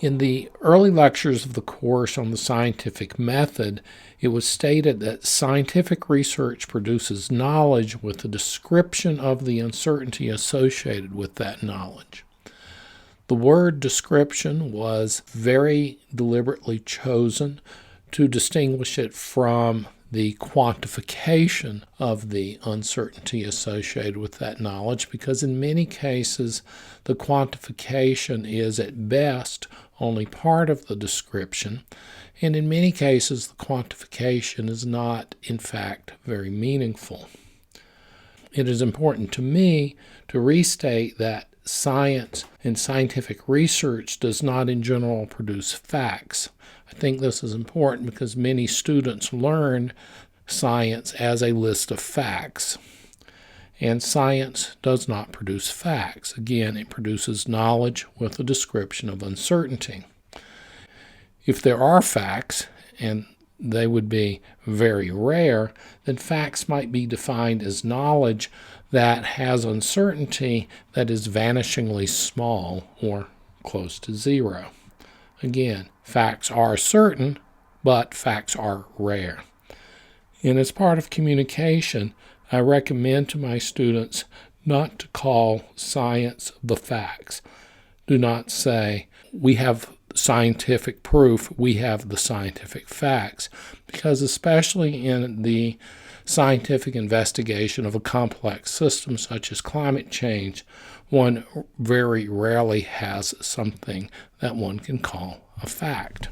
In the early lectures of the course on the scientific method, it was stated that scientific research produces knowledge with a description of the uncertainty associated with that knowledge. The word description was very deliberately chosen to distinguish it from the quantification of the uncertainty associated with that knowledge, because in many cases the quantification is at best only part of the description, and in many cases the quantification is not in fact very meaningful. It is important to me to restate that science and scientific research does not in general produce facts. I think this is important because many students learn science as a list of facts, and science does not produce facts. Again, it produces knowledge with a description of uncertainty. If there are facts, and they would be very rare, then facts might be defined as knowledge that has uncertainty that is vanishingly small or close to zero. Again, facts are certain, but facts are rare. And as part of communication, I recommend to my students not to call science the facts. Do not say, we have scientific proof, we have the scientific facts, because especially in the scientific investigation of a complex system such as climate change, one very rarely has something that one can call a fact.